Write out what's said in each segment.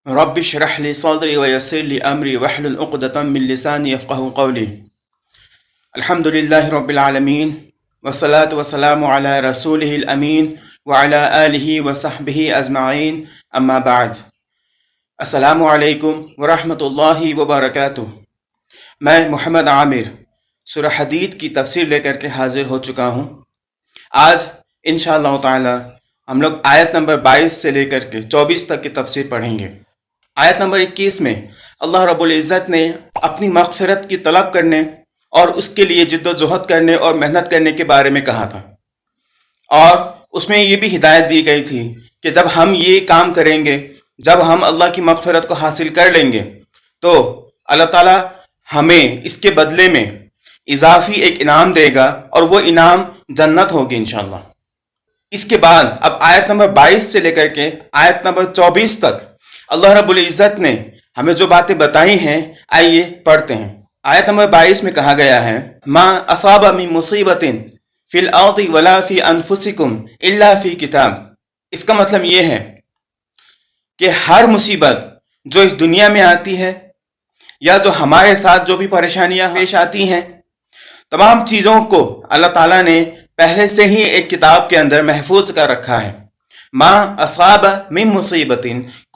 رب اشرح لي صدري ويسر لي أمري واحلل عقدة من لساني يفقهوا قولي. الحمد لله رب العالمين والصلاة والسلام على رسوله الأمين وعلى آله وصحبه أجمعين أما بعد. السلام علیکم ورحمۃ اللہ وبرکاتہ. میں محمد عامر سورہ حدید کی تفسیر لے کر کے حاضر ہو چکا ہوں. آج انشاءاللہ تعالی ہم لوگ آیت نمبر 22 سے لے کر کے 24 تک کی تفسیر پڑھیں گے. آیت نمبر 21 میں اللہ رب العزت نے اپنی مغفرت کی طلب کرنے اور اس کے لیے جد و جہد کرنے اور محنت کرنے کے بارے میں کہا تھا، اور اس میں یہ بھی ہدایت دی گئی تھی کہ جب ہم یہ کام کریں گے، جب ہم اللہ کی مغفرت کو حاصل کر لیں گے تو اللہ تعالیٰ ہمیں اس کے بدلے میں اضافی ایک انعام دے گا، اور وہ انعام جنت ہوگی انشاءاللہ. اس کے بعد اب آیت نمبر 22 سے لے کر کے آیت نمبر 24 تک اللہ رب العزت نے ہمیں جو باتیں بتائی ہیں، آئیے پڑھتے ہیں. آیت نمبر 22 میں کہا گیا ہے ما اصاب من مصیبت فی الارض ولا فی انفسکم الا فی کتاب. اس کا مطلب یہ ہے کہ ہر مصیبت جو اس دنیا میں آتی ہے یا جو ہمارے ساتھ جو بھی پریشانیاں پیش آتی ہیں، تمام چیزوں کو اللہ تعالیٰ نے پہلے سے ہی ایک کتاب کے اندر محفوظ کر رکھا ہے. ما اصاب من مصیبت،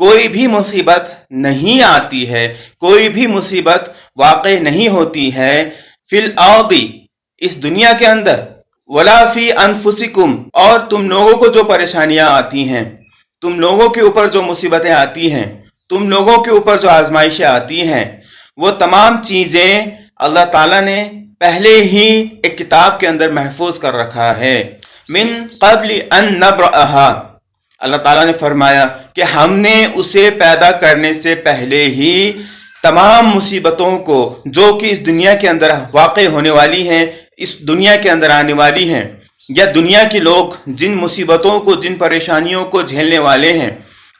کوئی بھی مصیبت نہیں آتی ہے، کوئی بھی مصیبت واقع نہیں ہوتی ہے، فی الارض، اس دنیا کے اندر، ولا فی انفسکم، اور تم لوگوں کو جو پریشانیاں آتی ہیں، تم لوگوں کے اوپر جو مصیبتیں آتی ہیں، تم لوگوں کے اوپر جو آزمائشیں آتی ہیں، وہ تمام چیزیں اللہ تعالیٰ نے پہلے ہی ایک کتاب کے اندر محفوظ کر رکھا ہے. من قبل ان نبرأها، اللہ تعالیٰ نے فرمایا کہ ہم نے اسے پیدا کرنے سے پہلے ہی تمام مصیبتوں کو جو کہ اس دنیا کے اندر واقع ہونے والی ہیں، اس دنیا کے اندر آنے والی ہیں، یا دنیا کے لوگ جن مصیبتوں کو، جن پریشانیوں کو جھیلنے والے ہیں،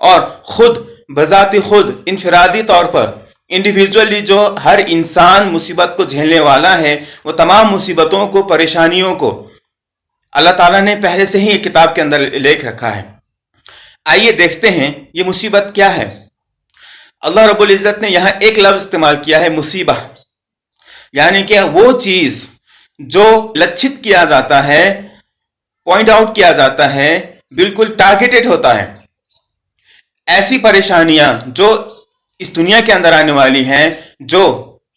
اور خود بذات خود انفرادی طور پر انڈیویجولی جو ہر انسان مصیبت کو جھیلنے والا ہے، وہ تمام مصیبتوں کو، پریشانیوں کو اللہ تعالیٰ نے پہلے سے ہی ایک کتاب کے اندر لکھ رکھا ہے. آئیے دیکھتے ہیں یہ مصیبت کیا ہے. اللہ رب العزت نے یہاں ایک لفظ استعمال کیا ہے، مصیبہ، یعنی کہ وہ چیز جو لچھت کیا جاتا ہے، پوائنٹ آؤٹ کیا جاتا ہے، بالکل ٹارگیٹڈ ہوتا ہے. ایسی پریشانیاں جو اس دنیا کے اندر آنے والی ہیں، جو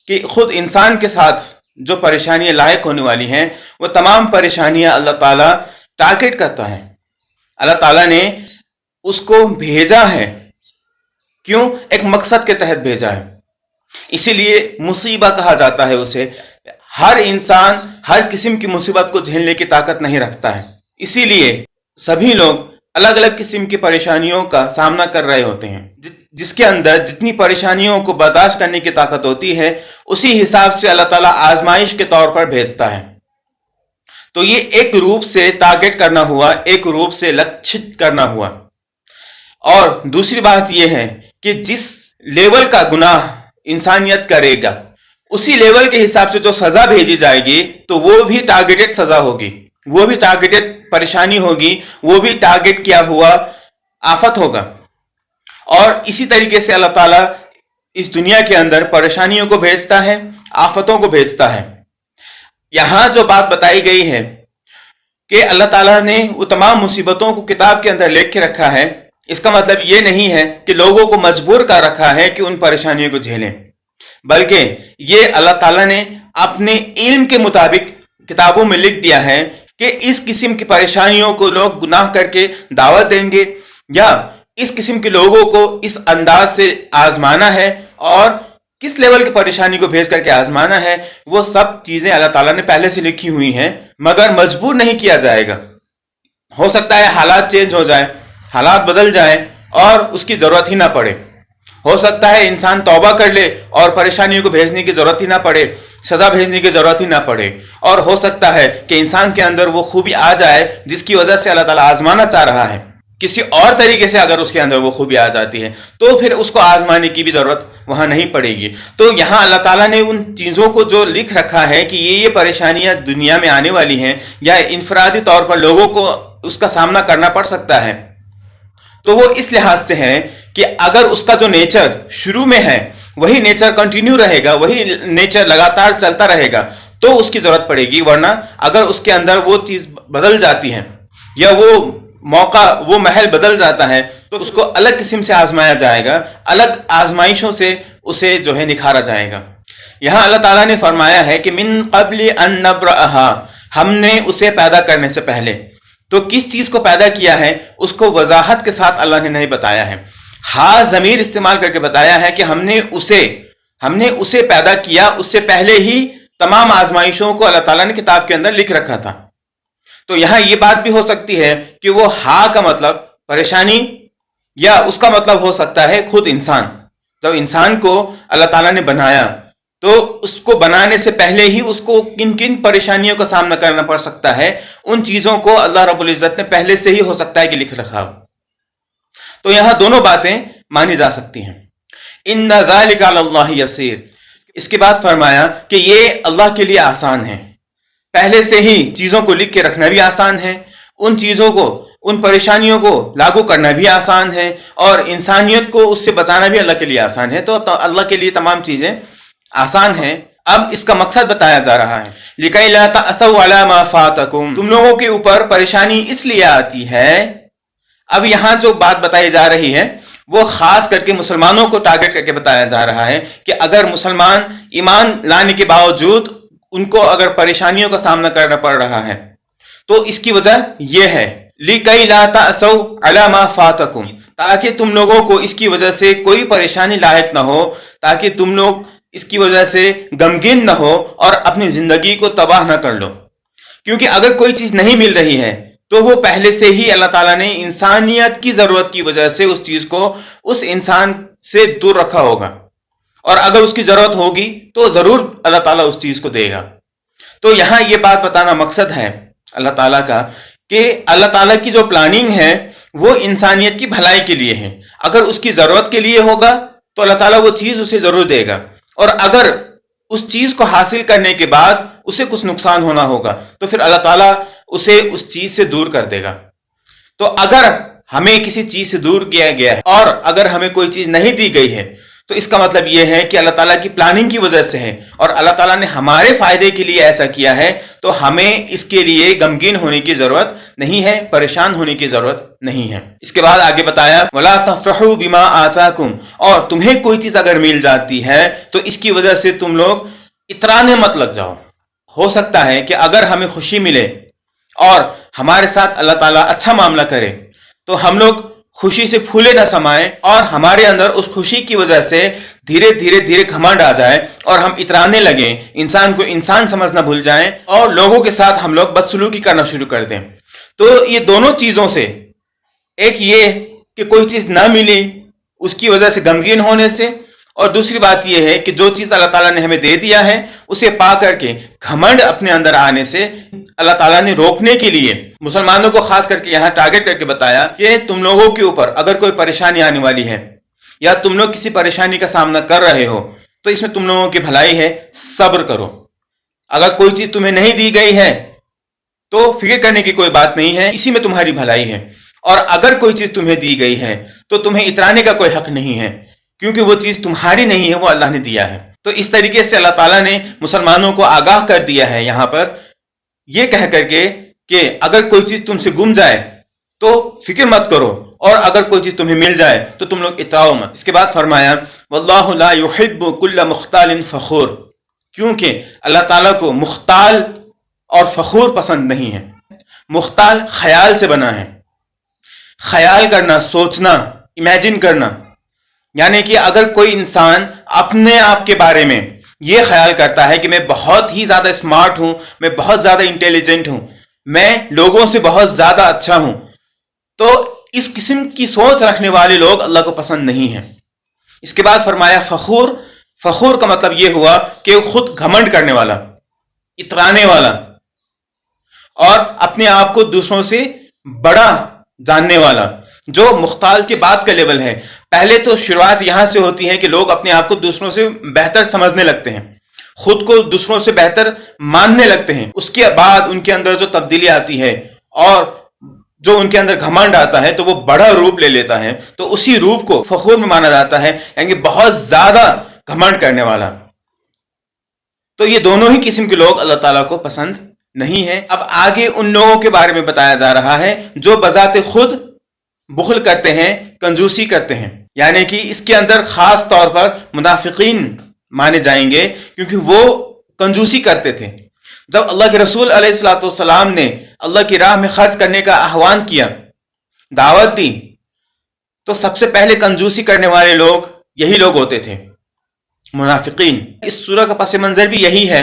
کہ خود انسان کے ساتھ جو پریشانیاں لاحق ہونے والی ہیں، وہ تمام پریشانیاں اللہ تعالیٰ ٹارگیٹ کرتا ہے. اللہ تعالیٰ نے اس کو بھیجا ہے. کیوں؟ ایک مقصد کے تحت بھیجا ہے. اسی لیے مصیبہ کہا جاتا ہے اسے. ہر انسان ہر قسم کی مصیبت کو جھیلنے کی طاقت نہیں رکھتا ہے، اسی لیے سبھی لوگ الگ الگ قسم کی پریشانیوں کا سامنا کر رہے ہوتے ہیں. جس کے اندر جتنی پریشانیوں کو برداشت کرنے کی طاقت ہوتی ہے، اسی حساب سے اللہ تعالیٰ آزمائش کے طور پر بھیجتا ہے. تو یہ ایک روپ سے ٹارگیٹ کرنا ہوا، ایک روپ سے لچھت کرنا ہوا. اور دوسری بات یہ ہے کہ جس لیول کا گناہ انسانیت کرے گا، اسی لیول کے حساب سے جو سزا بھیجی جائے گی، تو وہ بھی ٹارگیٹڈ سزا ہوگی، وہ بھی ٹارگیٹڈ پریشانی ہوگی، وہ بھی ٹارگیٹ کیا ہوا آفت ہوگا. اور اسی طریقے سے اللہ تعالیٰ اس دنیا کے اندر پریشانیوں کو بھیجتا ہے، آفتوں کو بھیجتا ہے. یہاں جو بات بتائی گئی ہے کہ اللہ تعالیٰ نے وہ تمام مصیبتوں کو کتاب کے اندر لکھ کے رکھا ہے، اس کا مطلب یہ نہیں ہے کہ لوگوں کو مجبور کر رکھا ہے کہ ان پریشانیوں کو جھیلیں، بلکہ یہ اللہ تعالیٰ نے اپنے علم کے مطابق کتابوں میں لکھ دیا ہے کہ اس قسم کی پریشانیوں کو لوگ گناہ کر کے دعوت دیں گے، یا اس قسم کے لوگوں کو اس انداز سے آزمانا ہے، اور کس لیول کی پریشانی کو بھیج کر کے آزمانا ہے، وہ سب چیزیں اللہ تعالیٰ نے پہلے سے لکھی ہوئی ہیں، مگر مجبور نہیں کیا جائے گا. ہو سکتا ہے حالات چینج ہو جائے، حالات بدل جائیں اور اس کی ضرورت ہی نہ پڑے. ہو سکتا ہے انسان توبہ کر لے اور پریشانیوں کو بھیجنے کی ضرورت ہی نہ پڑے، سزا بھیجنے کی ضرورت ہی نہ پڑے. اور ہو سکتا ہے کہ انسان کے اندر وہ خوبی آ جائے جس کی وجہ سے اللہ تعالیٰ آزمانا چاہ رہا ہے. کسی اور طریقے سے اگر اس کے اندر وہ خوبی آ جاتی ہے تو پھر اس کو آزمانے کی بھی ضرورت وہاں نہیں پڑے گی. تو یہاں اللہ تعالیٰ نے ان چیزوں کو جو لکھ رکھا ہے کہ یہ پریشانیاں دنیا میں آنے والی ہیں، یا انفرادی طور پر لوگوں کو اس کا سامنا کرنا پڑ سکتا ہے، تو وہ اس لحاظ سے ہے کہ اگر اس کا جو نیچر شروع میں ہے وہی نیچر کنٹینیو رہے گا، وہی نیچر لگاتار چلتا رہے گا تو اس کی ضرورت پڑے گی، ورنہ اگر اس کے اندر وہ چیز بدل جاتی ہے یا وہ موقع، وہ محل بدل جاتا ہے تو اس کو الگ قسم سے آزمایا جائے گا، الگ آزمائشوں سے اسے جو ہے نکھارا جائے گا۔ یہاں اللہ تعالیٰ نے فرمایا ہے کہ من قبل ان نبرأہا، ہم نے اسے پیدا کرنے سے پہلے، تو کس چیز کو پیدا کیا ہے اس کو وضاحت کے ساتھ اللہ نے نہیں بتایا ہے، ہاں ضمیر استعمال کر کے بتایا ہے کہ ہم نے اسے پیدا کیا، اس سے پہلے ہی تمام آزمائشوں کو اللہ تعالیٰ نے کتاب کے اندر لکھ رکھا تھا۔ تو یہاں یہ بات بھی ہو سکتی ہے کہ وہ ہاں کا مطلب پریشانی، یا اس کا مطلب ہو سکتا ہے خود انسان۔ جب انسان کو اللہ تعالیٰ نے بنایا تو اس کو بنانے سے پہلے ہی اس کو کن کن پریشانیوں کا سامنا کرنا پڑ سکتا ہے، ان چیزوں کو اللہ رب العزت نے پہلے سے ہی ہو سکتا ہے کہ لکھ رکھا ہو۔ تو یہاں دونوں باتیں مانی جا سکتی ہیں۔ ان ذالک علی اللہ یسیر، اس کے بعد فرمایا کہ یہ اللہ کے لیے آسان ہے، پہلے سے ہی چیزوں کو لکھ کے رکھنا بھی آسان ہے، ان چیزوں کو، ان پریشانیوں کو لاگو کرنا بھی آسان ہے، اور انسانیت کو اس سے بچانا بھی اللہ کے لیے آسان ہے۔ تو اللہ کے لیے تمام چیزیں آسان ہیں۔ اب اس کا مقصد بتایا جا رہا ہے، لِكَيْ لَا تَأْسَوْا عَلَى مَا فَاتَكُمْ، تم لوگوں کے اوپر پریشانی اس لیے آتی ہے۔ اب یہاں جو بات بتائی جا رہی ہے وہ خاص کر کے مسلمانوں کو ٹارگٹ کر کے بتایا جا رہا ہے کہ اگر مسلمان ایمان لانے کے باوجود ان کو اگر پریشانیوں کا سامنا کرنا پڑ رہا ہے تو اس کی وجہ یہ ہے، لِكَيْ لَا تَأْسَوْا عَلَى مَا فَاتَكُمْ، تاکہ تم لوگوں کو اس کی وجہ سے کوئی پریشانی لاحق نہ ہو، تاکہ تم لوگ اس کی وجہ سے غمگین نہ ہو اور اپنی زندگی کو تباہ نہ کر لو۔ کیونکہ اگر کوئی چیز نہیں مل رہی ہے تو وہ پہلے سے ہی اللہ تعالیٰ نے انسانیت کی ضرورت کی وجہ سے اس چیز کو اس انسان سے دور رکھا ہوگا، اور اگر اس کی ضرورت ہوگی تو ضرور اللہ تعالیٰ اس چیز کو دے گا۔ تو یہاں یہ بات بتانا مقصد ہے اللہ تعالیٰ کا کہ اللہ تعالیٰ کی جو پلاننگ ہے وہ انسانیت کی بھلائی کے لیے ہے۔ اگر اس کی ضرورت کے لیے ہوگا تو اللہ تعالیٰ وہ چیز اسے ضرور دے گا، اور اگر اس چیز کو حاصل کرنے کے بعد اسے کچھ نقصان ہونا ہوگا تو پھر اللہ تعالیٰ اسے اس چیز سے دور کر دے گا۔ تو اگر ہمیں کسی چیز سے دور کیا گیا ہے اور اگر ہمیں کوئی چیز نہیں دی گئی ہے تو اس کا مطلب یہ ہے کہ اللہ تعالیٰ کی پلاننگ کی وجہ سے ہے، اور اللہ تعالیٰ نے ہمارے فائدے کے لیے ایسا کیا ہے، تو ہمیں اس کے لیے غمگین ہونے کی ضرورت نہیں ہے، پریشان ہونے کی ضرورت نہیں ہے۔ اس کے بعد آگے بتایا وَلَا تَفْرَحُوا بِمَا آتَاكُمْ، اور تمہیں کوئی چیز اگر مل جاتی ہے تو اس کی وجہ سے تم لوگ اترانے مت لگ جاؤ۔ ہو سکتا ہے کہ اگر ہمیں خوشی ملے اور ہمارے ساتھ اللہ تعالیٰ اچھا معاملہ کرے تو ہم لوگ خوشی سے پھولے نہ سمائیں، اور ہمارے اندر اس خوشی کی وجہ سے دھیرے دھیرے گھمنڈ آ جائے اور ہم اترانے لگیں، انسان کو انسان سمجھنا بھول جائیں اور لوگوں کے ساتھ ہم لوگ بدسلوکی کرنا شروع کر دیں۔ تو یہ دونوں چیزوں سے، ایک یہ کہ کوئی چیز نہ ملی اس کی وجہ سے غمگین ہونے سے، اور دوسری بات یہ ہے کہ جو چیز اللہ تعالیٰ نے ہمیں دے دیا ہے اسے پا کر کے گھمنڈ اپنے اندر آنے سے اللہ تعالیٰ نے روکنے کے لیے مسلمانوں کو خاص کر کے یہاں ٹارگٹ کر کے بتایا کہ تم لوگوں کے اوپر اگر کوئی پریشانی آنے والی ہے یا تم لوگ کسی پریشانی کا سامنا کر رہے ہو تو اس میں تم لوگوں کی بھلائی ہے، صبر کرو۔ اگر کوئی چیز تمہیں نہیں دی گئی ہے تو فکر کرنے کی کوئی بات نہیں ہے، اسی میں تمہاری بھلائی ہے، اور اگر کوئی چیز تمہیں دی گئی ہے تو تمہیں اترانے کا کوئی حق نہیں ہے، کیونکہ وہ چیز تمہاری نہیں ہے، وہ اللہ نے دیا ہے۔ تو اس طریقے سے اللہ تعالیٰ نے مسلمانوں کو آگاہ کر دیا ہے یہاں پر یہ کہہ کر کے کہ اگر کوئی چیز تم سے گم جائے تو فکر مت کرو، اور اگر کوئی چیز تمہیں مل جائے تو تم لوگ اتراؤ مت۔ اس کے بعد فرمایا واللہ لا یحب کل مختال فخور، کیونکہ اللہ تعالیٰ کو مختال اور فخور پسند نہیں ہے۔ مختال خیال سے بنا ہے، خیال کرنا، سوچنا، امیجن کرنا، یعنی کہ اگر کوئی انسان اپنے آپ کے بارے میں یہ خیال کرتا ہے کہ میں بہت ہی زیادہ اسمارٹ ہوں، میں بہت زیادہ انٹیلیجنٹ ہوں، میں لوگوں سے بہت زیادہ اچھا ہوں، تو اس قسم کی سوچ رکھنے والے لوگ اللہ کو پسند نہیں ہیں۔ اس کے بعد فرمایا فخور، فخور کا مطلب یہ ہوا کہ خود گھمنڈ کرنے والا، اترانے والا، اور اپنے آپ کو دوسروں سے بڑا جاننے والا، جو مختال کے بعد کا لیول ہے۔ پہلے تو شروعات یہاں سے ہوتی ہے کہ لوگ اپنے آپ کو دوسروں سے بہتر سمجھنے لگتے ہیں، خود کو دوسروں سے بہتر ماننے لگتے ہیں، اس کے بعد ان کے اندر جو تبدیلی آتی ہے اور جو ان کے اندر گھمنڈ آتا ہے تو وہ بڑا روپ لے لیتا ہے، تو اسی روپ کو فخور میں مانا جاتا ہے، یعنی بہت زیادہ گھمنڈ کرنے والا۔ تو یہ دونوں ہی قسم کے لوگ اللہ تعالیٰ کو پسند نہیں ہے۔ اب آگے ان لوگوں کے بارے میں بتایا جا رہا ہے جو بذات خود بخل کرتے ہیں، کنجوسی کرتے ہیں، یعنی کہ اس کے اندر خاص طور پر منافقین مانے جائیں گے، کیونکہ وہ کنجوسی کرتے تھے۔ جب اللہ کے رسول علیہ الصلوۃ والسلام نے اللہ کی راہ میں خرچ کرنے کا آہوان کیا، دعوت دی، تو سب سے پہلے کنجوسی کرنے والے لوگ یہی لوگ ہوتے تھے، منافقین۔ اس سورہ کا پس منظر بھی یہی ہے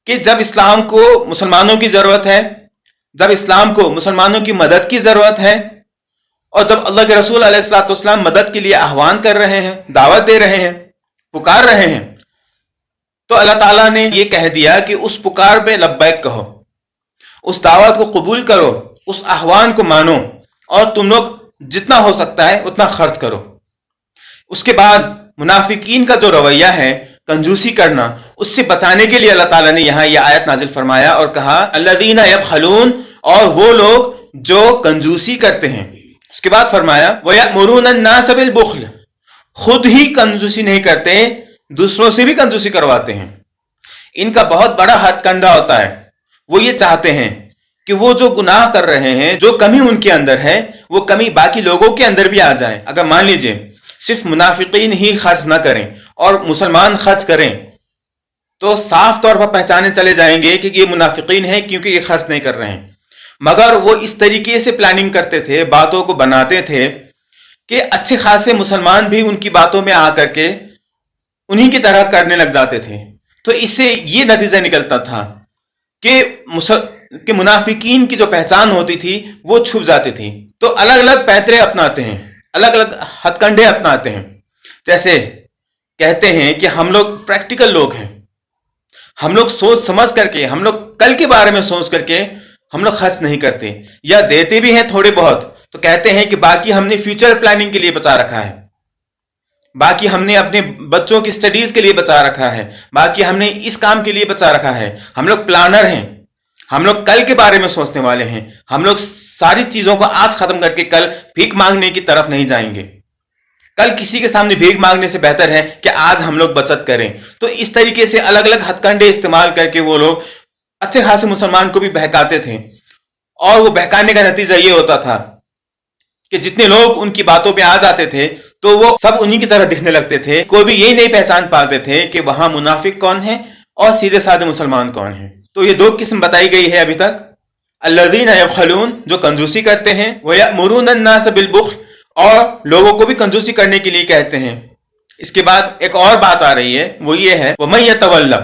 کہ جب اسلام کو مسلمانوں کی ضرورت ہے، جب اسلام کو مسلمانوں کی مدد کی ضرورت ہے، اور جب اللہ کے رسول علیہ الصلوۃ والسلام مدد کے لیے آہوان کر رہے ہیں، دعوت دے رہے ہیں، پکار رہے ہیں، تو اللہ تعالیٰ نے یہ کہہ دیا کہ اس پکار پہ لبیک کہو، اس دعوت کو قبول کرو، اس آہوان کو مانو، اور تم لوگ جتنا ہو سکتا ہے اتنا خرچ کرو۔ اس کے بعد منافقین کا جو رویہ ہے، کنجوسی کرنا، اس سے بچانے کے لیے اللہ تعالیٰ نے یہاں یہ آیت نازل فرمایا اور کہا الذین یبخلون، اور وہ لوگ جو کنجوسی کرتے ہیں۔ اس کے بعد فرمایا وَيَأْمُرُونَ النَّاسَ بِالْبُخْلِ، خود ہی کنجوسی نہیں کرتے، دوسروں سے بھی کنجوسی کرواتے ہیں۔ ان کا بہت بڑا ہتھ کنڈا ہوتا ہے، وہ یہ چاہتے ہیں کہ وہ جو گناہ کر رہے ہیں، جو کمی ان کے اندر ہے، وہ کمی باقی لوگوں کے اندر بھی آ جائے۔ اگر مان لیجئے صرف منافقین ہی خرچ نہ کریں اور مسلمان خرچ کریں، تو صاف طور پر پہچانے چلے جائیں گے کہ یہ منافقین ہیں، کیونکہ یہ خرچ نہیں کر رہے ہیں۔ مگر وہ اس طریقے سے پلاننگ کرتے تھے، باتوں کو بناتے تھے کہ اچھے خاصے مسلمان بھی ان کی باتوں میں آ کر کے انہی کی طرح کرنے لگ جاتے تھے۔ تو اس سے یہ نتیجہ نکلتا تھا کہ منافقین کی جو پہچان ہوتی تھی وہ چھپ جاتی تھی۔ تو الگ الگ پیترے اپناتے ہیں، الگ الگ ہتھ کنڈے اپناتے ہیں۔ جیسے کہتے ہیں کہ ہم لوگ پریکٹیکل لوگ ہیں، ہم لوگ سوچ سمجھ کر کے، ہم لوگ کل کے بارے میں سوچ کر کے ہم لوگ خرچ نہیں کرتے، یا دیتے بھی ہیں تھوڑے بہت، تو کہتے ہیں کہ باقی ہم نے فیوچر پلاننگ کے لیے بچا رکھا ہے، باقی ہم نے اپنے بچوں کی سٹڈیز کے لیے بچا رکھا ہے، باقی ہم نے اس کام کے لیے بچا رکھا ہے۔ ہم لوگ پلانر ہیں، ہم لوگ کل کے بارے میں سوچنے والے ہیں، ہم لوگ ساری چیزوں کو آج ختم کر کے کل بھیک مانگنے کی طرف نہیں جائیں گے۔ کل کسی کے سامنے بھیک مانگنے سے بہتر ہے کہ آج ہم لوگ بچت کریں۔ تو اس طریقے سے الگ الگ ہتھ کنڈے استعمال کر کے وہ لوگ اچھے خاصے مسلمان کو بھی بہکاتے تھے، اور وہ بہکانے کا نتیجہ یہ ہوتا تھا کہ جتنے لوگ ان کی باتوں پہ آ جاتے تھے تو وہ سب انہی کی طرح دکھنے لگتے تھے، کوئی بھی یہی نہیں پہچان پاتے تھے کہ وہاں منافق کون ہے اور سیدھے سادے مسلمان کون ہیں۔ تو یہ دو قسم بتائی گئی ہے ابھی تک، الذین یبخلون جو کنجوسی کرتے ہیں، وَيَأْمُرُونَ النَّاسَ بِالْبُخْلِ اور لوگوں کو بھی کنجوسی کرنے کے لیے کہتے ہیں۔ اس کے بعد ایک اور بات آ رہی ہے، وہ یہ ہے وَمَن يَتَوَلَّ،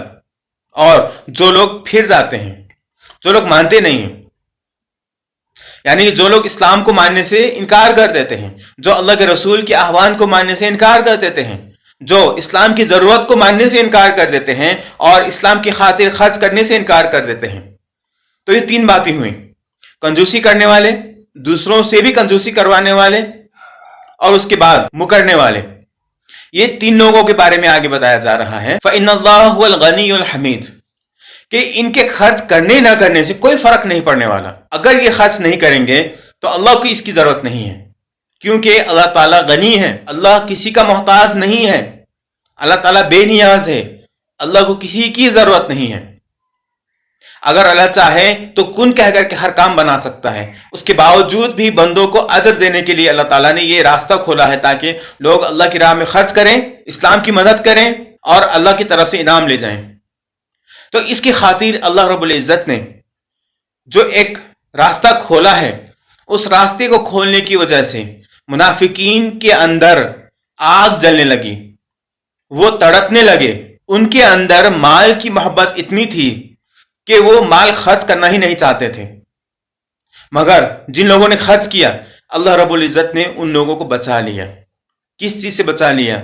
اور جو لوگ پھر جاتے ہیں، جو لوگ مانتے نہیں ہیں، یعنی کہ جو لوگ اسلام کو ماننے سے انکار کر دیتے ہیں، جو اللہ کے رسول کے آہوان کو ماننے سے انکار کر دیتے ہیں، جو اسلام کی ضرورت کو ماننے سے انکار کر دیتے ہیں اور اسلام کی خاطر خرچ کرنے سے انکار کر دیتے ہیں۔ تو یہ تین باتیں ہوئیں، کنجوسی کرنے والے، دوسروں سے بھی کنجوسی کروانے والے، اور اس کے بعد مکرنے والے۔ یہ تین لوگوں کے بارے میں آگے بتایا جا رہا ہے فَإِنَّ اللَّهَ هُوَ الْغَنِيُّ الْحَمِيدُ، کہ ان کے خرچ کرنے نہ کرنے سے کوئی فرق نہیں پڑنے والا۔ اگر یہ خرچ نہیں کریں گے تو اللہ کو اس کی ضرورت نہیں ہے، کیونکہ اللہ تعالیٰ غنی ہے، اللہ کسی کا محتاج نہیں ہے، اللہ تعالیٰ بے نیاز ہے، اللہ کو کسی کی ضرورت نہیں ہے۔ اگر اللہ چاہے تو کن کہہ کر کے ہر کام بنا سکتا ہے، اس کے باوجود بھی بندوں کو اجر دینے کے لیے اللہ تعالیٰ نے یہ راستہ کھولا ہے تاکہ لوگ اللہ کی راہ میں خرچ کریں، اسلام کی مدد کریں اور اللہ کی طرف سے انعام لے جائیں۔ تو اس کی خاطر اللہ رب العزت نے جو ایک راستہ کھولا ہے، اس راستے کو کھولنے کی وجہ سے منافقین کے اندر آگ جلنے لگی، وہ تڑپنے لگے، ان کے اندر مال کی محبت اتنی تھی کہ وہ مال خرچ کرنا ہی نہیں چاہتے تھے۔ مگر جن لوگوں نے خرچ کیا، اللہ رب العزت نے ان لوگوں کو بچا لیا۔ کس چیز سے بچا لیا؟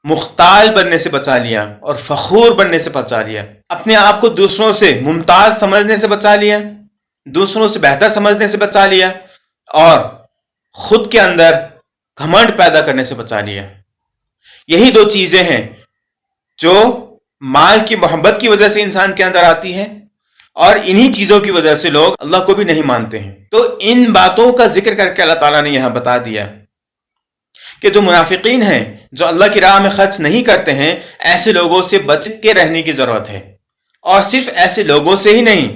مختال بننے سے بچا لیا اور فخور بننے سے بچا لیا، اپنے آپ کو دوسروں سے ممتاز سمجھنے سے بچا لیا، دوسروں سے بہتر سمجھنے سے بچا لیا، اور خود کے اندر گھمنڈ پیدا کرنے سے بچا لیا۔ یہی دو چیزیں ہیں جو مال کی محبت کی وجہ سے انسان کے اندر آتی ہے، اور انہی چیزوں کی وجہ سے لوگ اللہ کو بھی نہیں مانتے ہیں۔ تو ان باتوں کا ذکر کر کے اللہ تعالیٰ نے یہاں بتا دیا کہ جو منافقین ہیں، جو اللہ کی راہ میں خرچ نہیں کرتے ہیں، ایسے لوگوں سے بچ کے رہنے کی ضرورت ہے، اور صرف ایسے لوگوں سے ہی نہیں،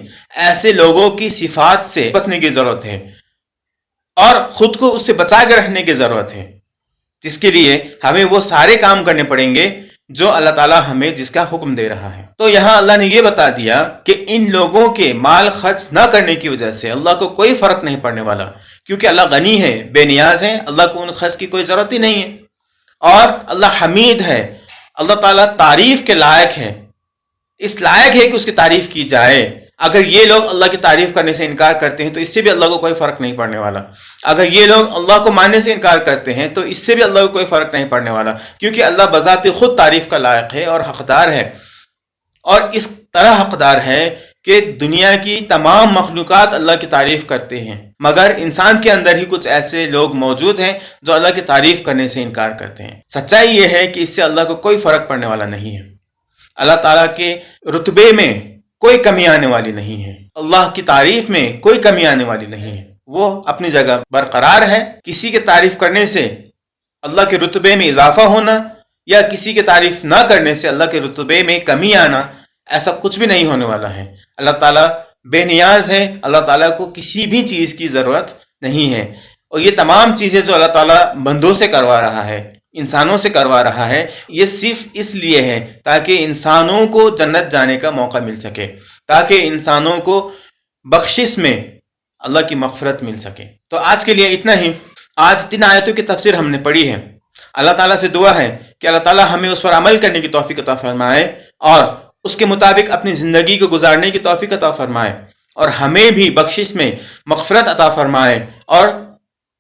ایسے لوگوں کی صفات سے بچنے کی ضرورت ہے، اور خود کو اس سے بچا کے رکھنے کی ضرورت ہے، جس کے لیے ہمیں وہ سارے کام کرنے پڑیں گے جو اللہ تعالیٰ ہمیں جس کا حکم دے رہا ہے۔ تو یہاں اللہ نے یہ بتا دیا کہ ان لوگوں کے مال خرچ نہ کرنے کی وجہ سے اللہ کو کوئی فرق نہیں پڑنے والا، کیونکہ اللہ غنی ہے، بے نیاز ہے، اللہ کو ان خرچ کی کوئی ضرورت ہی نہیں ہے، اور اللہ حمید ہے، اللہ تعالیٰ تعریف کے لائق ہے، اس لائق ہے کہ اس کی تعریف کی جائے۔ اگر یہ لوگ اللہ کی تعریف کرنے سے انکار کرتے ہیں تو اس سے بھی اللہ کو کوئی فرق نہیں پڑنے والا، اگر یہ لوگ اللہ کو ماننے سے انکار کرتے ہیں تو اس سے بھی اللہ کو کوئی فرق نہیں پڑنے والا، کیونکہ اللہ بذات خود تعریف کا لائق ہے اور حقدار ہے، اور اس طرح حقدار ہے کہ دنیا کی تمام مخلوقات اللہ کی تعریف کرتے ہیں، مگر انسان کے اندر ہی کچھ ایسے لوگ موجود ہیں جو اللہ کی تعریف کرنے سے انکار کرتے ہیں۔ سچائی یہ ہے کہ اس سے اللہ کو کوئی فرق پڑنے والا نہیں ہے، اللہ تعالیٰ کے رتبے میں کوئی کمی آنے والی نہیں ہے، اللہ کی تعریف میں کوئی کمی آنے والی نہیں ہے، وہ اپنی جگہ برقرار ہے۔ کسی کے تعریف کرنے سے اللہ کے رتبے میں اضافہ ہونا یا کسی کے تعریف نہ کرنے سے اللہ کے رتبے میں کمی آنا، ایسا کچھ بھی نہیں ہونے والا ہے۔ اللہ تعالیٰ بے نیاز ہے، اللہ تعالیٰ کو کسی بھی چیز کی ضرورت نہیں ہے، اور یہ تمام چیزیں جو اللہ تعالیٰ بندوں سے کروا رہا ہے، انسانوں سے کروا رہا ہے، یہ صرف اس لیے ہے تاکہ انسانوں کو جنت جانے کا موقع مل سکے، تاکہ انسانوں کو بخشش میں اللہ کی مغفرت مل سکے۔ تو آج کے لیے اتنا ہی۔ آج 3 آیتوں کی تفسیر ہم نے پڑھی ہے۔ اللہ تعالیٰ سے دعا ہے کہ اللہ تعالیٰ ہمیں اس پر عمل کرنے کی توفیق عطا فرمائے اور اس کے مطابق اپنی زندگی کو گزارنے کی توفیق عطا فرمائے، اور ہمیں بھی بخشش میں مغفرت عطا فرمائے اور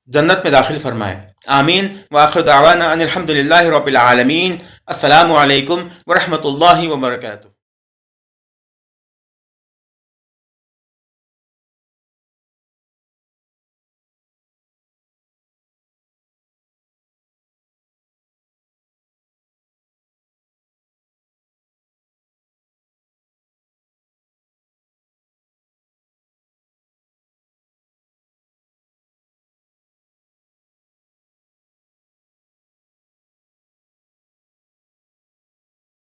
جنت میں داخل فرمائے۔ آمین۔ وآخر دعوانا ان الحمد للہ رب العالمین۔ السلام علیکم ورحمۃ اللہ وبرکاتہ۔